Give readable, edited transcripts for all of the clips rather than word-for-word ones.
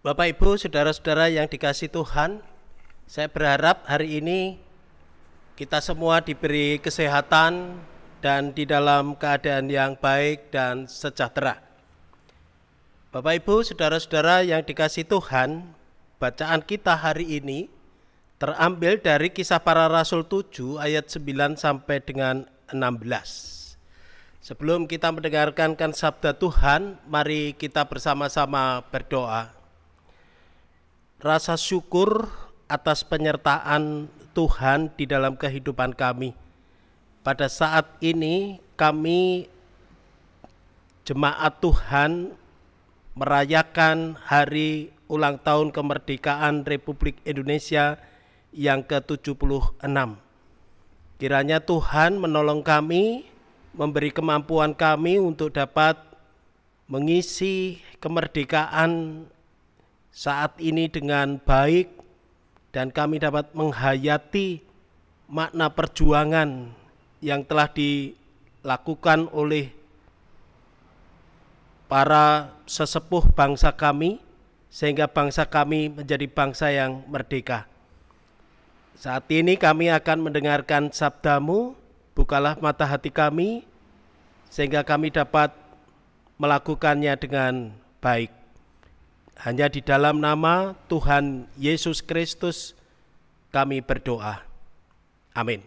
Bapak Ibu, saudara-saudara yang dikasihi Tuhan, saya berharap hari ini kita semua diberi kesehatan dan di dalam keadaan yang baik dan sejahtera. Bapak Ibu, saudara-saudara yang dikasihi Tuhan, bacaan kita hari ini terambil dari Kisah Para Rasul 7 ayat 9 sampai dengan 16. Sebelum kita mendengarkan sabda Tuhan, mari kita bersama-sama berdoa. Rasa syukur atas penyertaan Tuhan di dalam kehidupan kami. Pada saat ini kami jemaat Tuhan merayakan hari ulang tahun kemerdekaan Republik Indonesia yang ke-76. Kiranya Tuhan menolong kami, memberi kemampuan kami untuk dapat mengisi kemerdekaan saat ini dengan baik, dan kami dapat menghayati makna perjuangan yang telah dilakukan oleh para sesepuh bangsa kami, sehingga bangsa kami menjadi bangsa yang merdeka. Saat ini kami akan mendengarkan sabda-Mu, bukalah mata hati kami, sehingga kami dapat melakukannya dengan baik. Hanya di dalam nama Tuhan Yesus Kristus kami berdoa. Amin.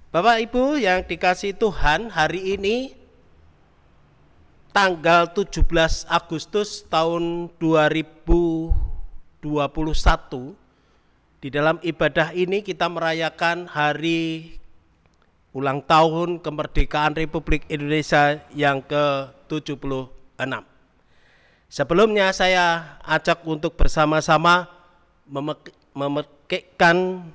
Bapak Ibu yang dikasihi Tuhan, hari ini tanggal 17 Agustus tahun 2021, di dalam ibadah ini kita merayakan hari ulang tahun kemerdekaan Republik Indonesia yang ke-76. Sebelumnya saya ajak untuk bersama-sama memekikkan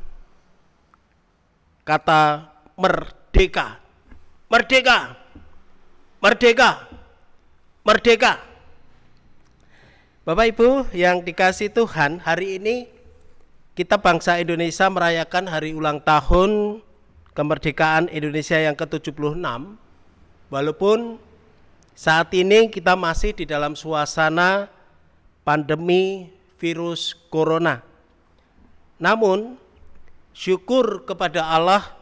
kata merdeka. Merdeka, merdeka, merdeka. Bapak Ibu yang dikasihi Tuhan, hari ini kita bangsa Indonesia merayakan hari ulang tahun kemerdekaan Indonesia yang ke-76. Walaupun saat ini kita masih di dalam suasana pandemi virus corona. Namun syukur kepada Allah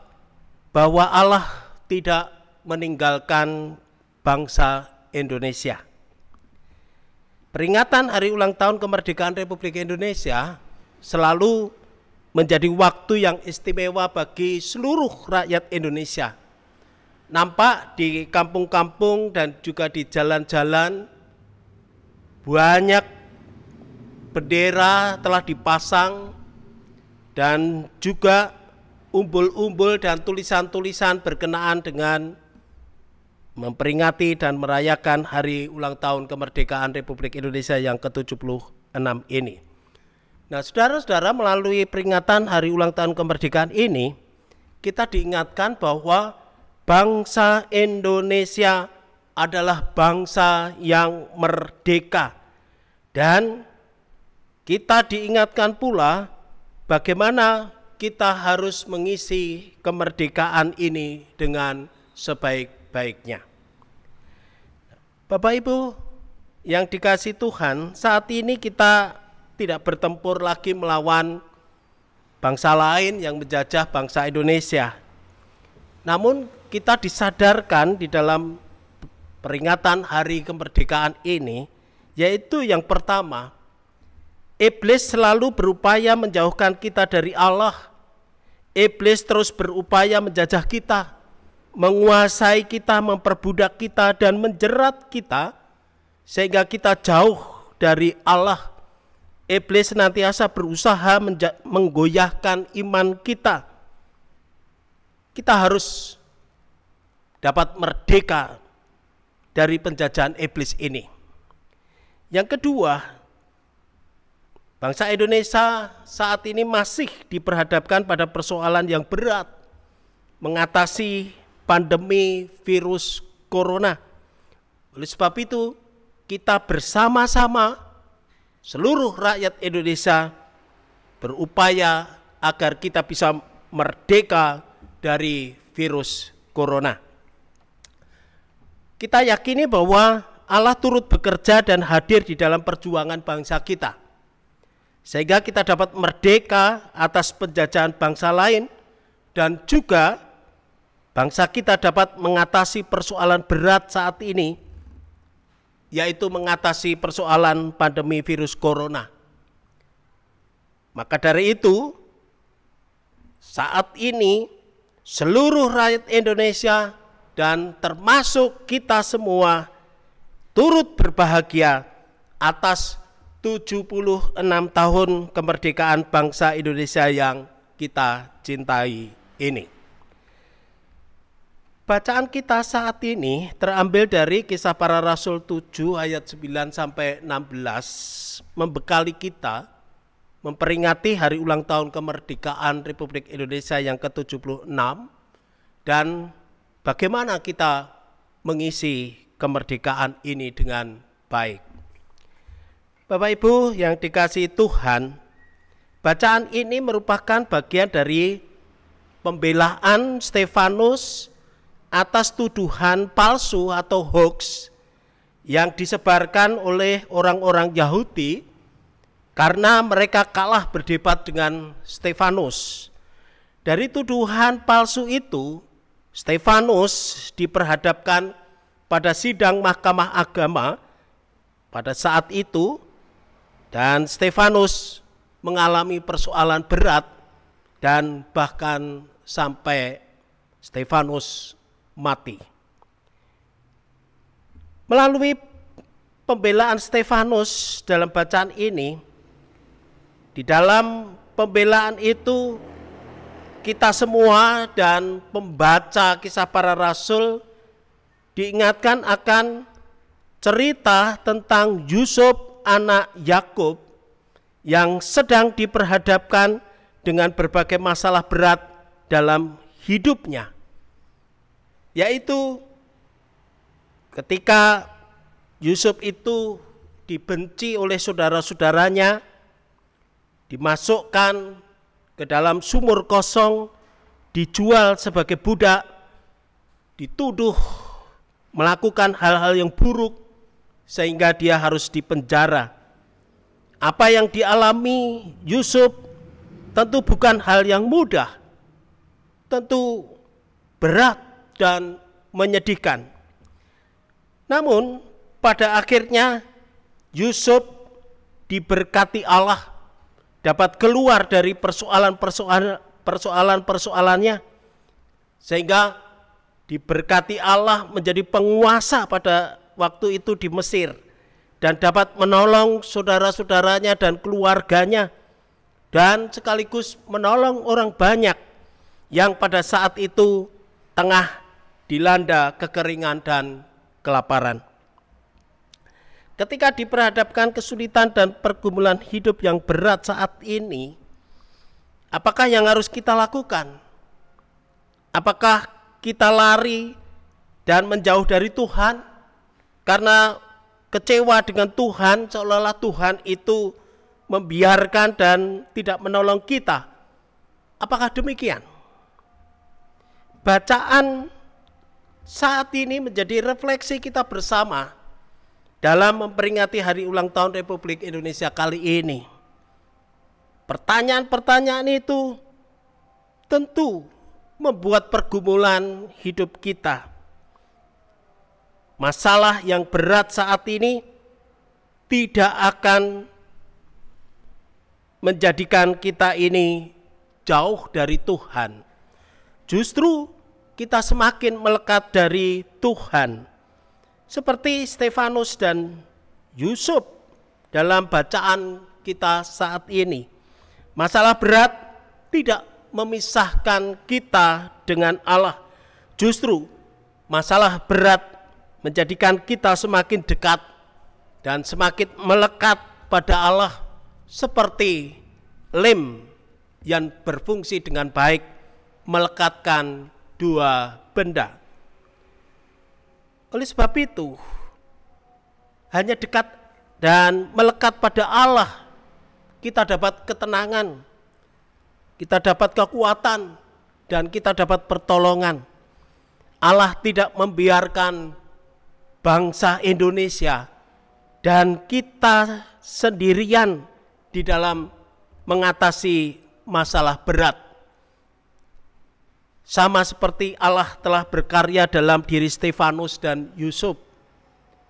bahwa Allah tidak meninggalkan bangsa Indonesia. Peringatan hari ulang tahun kemerdekaan Republik Indonesia selalu menjadi waktu yang istimewa bagi seluruh rakyat Indonesia. Nampak di kampung-kampung dan juga di jalan-jalan banyak bendera telah dipasang, dan juga umbul-umbul dan tulisan-tulisan berkenaan dengan memperingati dan merayakan hari ulang tahun kemerdekaan Republik Indonesia yang ke-76 ini. Nah, saudara-saudara, melalui peringatan hari ulang tahun kemerdekaan ini, kita diingatkan bahwa bangsa Indonesia adalah bangsa yang merdeka, dan kita diingatkan pula bagaimana kita harus mengisi kemerdekaan ini dengan sebaik-baiknya. Bapak Ibu yang dikasihi Tuhan, saat ini kita tidak bertempur lagi melawan bangsa lain yang menjajah bangsa Indonesia. Namun kita disadarkan di dalam peringatan hari kemerdekaan ini, yaitu yang pertama, iblis selalu berupaya menjauhkan kita dari Allah. Iblis terus berupaya menjajah kita, menguasai kita, memperbudak kita, dan menjerat kita sehingga kita jauh dari Allah. Iblis senantiasa berusaha menggoyahkan iman kita. Kita harus dapat merdeka dari penjajahan iblis ini. Yang kedua, bangsa Indonesia saat ini masih diperhadapkan pada persoalan yang berat mengatasi pandemi virus corona. Oleh sebab itu, kita bersama-sama seluruh rakyat Indonesia berupaya agar kita bisa merdeka dari virus corona. Kita yakini bahwa Allah turut bekerja dan hadir di dalam perjuangan bangsa kita, sehingga kita dapat merdeka atas penjajahan bangsa lain, dan juga bangsa kita dapat mengatasi persoalan berat saat ini, yaitu mengatasi persoalan pandemi virus corona. Maka dari itu, saat ini seluruh rakyat Indonesia dan termasuk kita semua turut berbahagia atas 76 tahun kemerdekaan bangsa Indonesia yang kita cintai ini. Bacaan kita saat ini terambil dari Kisah Para Rasul 7 ayat 9 sampai 16, membekali kita memperingati hari ulang tahun kemerdekaan Republik Indonesia yang ke-76 dan bagaimana kita mengisi kemerdekaan ini dengan baik. Bapak Ibu yang dikasihi Tuhan, bacaan ini merupakan bagian dari pembelaan Stefanus atas tuduhan palsu atau hoax yang disebarkan oleh orang-orang Yahudi karena mereka kalah berdebat dengan Stefanus. Dari tuduhan palsu itu, Stefanus diperhadapkan pada sidang Mahkamah Agama pada saat itu, dan Stefanus mengalami persoalan berat dan bahkan sampai Stefanus mati. Melalui pembelaan Stefanus dalam bacaan ini, di dalam pembelaan itu kita semua dan pembaca Kisah Para Rasul diingatkan akan cerita tentang Yusuf anak Yakub yang sedang diperhadapkan dengan berbagai masalah berat dalam hidupnya, yaitu ketika Yusuf itu dibenci oleh saudara-saudaranya, dimasukkan ke dalam sumur kosong, dijual sebagai budak, dituduh melakukan hal-hal yang buruk sehingga dia harus dipenjara. Apa yang dialami Yusuf tentu bukan hal yang mudah, tentu berat dan menyedihkan. Namun pada akhirnya Yusuf diberkati Allah, dapat keluar dari persoalan-persoalannya, sehingga diberkati Allah menjadi penguasa pada waktu itu di Mesir dan dapat menolong saudara-saudaranya dan keluarganya, dan sekaligus menolong orang banyak yang pada saat itu tengah dilanda kekeringan dan kelaparan. Ketika diperhadapkan kesulitan dan pergumulan hidup yang berat saat ini, apakah yang harus kita lakukan? Apakah kita lari dan menjauh dari Tuhan karena kecewa dengan Tuhan, seolah-olah Tuhan itu membiarkan dan tidak menolong kita? Apakah demikian? Bacaan saat ini menjadi refleksi kita bersama dalam memperingati hari ulang tahun Republik Indonesia kali ini. Pertanyaan-pertanyaan itu tentu membuat pergumulan hidup kita. Masalah yang berat saat ini tidak akan menjadikan kita ini jauh dari Tuhan. Justru kita semakin melekat dari Tuhan. Seperti Stefanus dan Yusuf dalam bacaan kita saat ini. Masalah berat tidak memisahkan kita dengan Allah. Justru masalah berat menjadikan kita semakin dekat dan semakin melekat pada Allah, seperti lem yang berfungsi dengan baik melekatkan dua benda. Oleh sebab itu, hanya dekat dan melekat pada Allah kita dapat ketenangan, kita dapat kekuatan, dan kita dapat pertolongan. Allah tidak membiarkan bangsa Indonesia dan kita sendirian di dalam mengatasi masalah berat. Sama seperti Allah telah berkarya dalam diri Stefanus dan Yusuf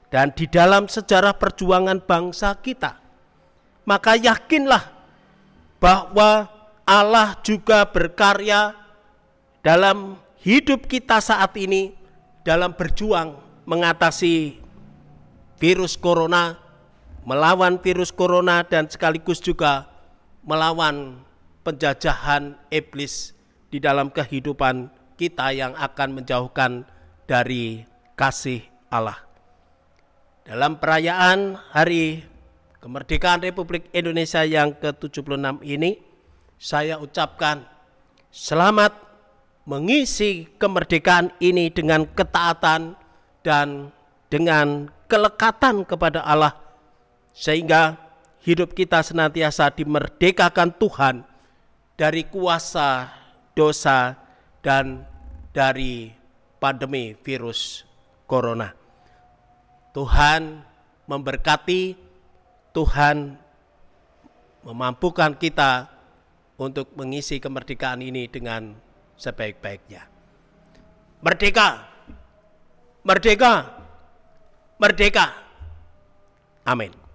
dan di dalam sejarah perjuangan bangsa kita, maka yakinlah bahwa Allah juga berkarya dalam hidup kita saat ini dalam berjuang mengatasi virus corona, melawan virus corona dan sekaligus juga melawan penjajahan iblis di dalam kehidupan kita yang akan menjauhkan dari kasih Allah. Dalam perayaan Hari Kemerdekaan Republik Indonesia yang ke-76 ini, saya ucapkan selamat mengisi kemerdekaan ini dengan ketaatan dan dengan kelekatan kepada Allah, sehingga hidup kita senantiasa dimerdekakan Tuhan dari kuasa dosa dan dari pandemi virus corona. Tuhan memberkati, Tuhan memampukan kita untuk mengisi kemerdekaan ini dengan sebaik-baiknya. Merdeka! Merdeka! Merdeka! Amin.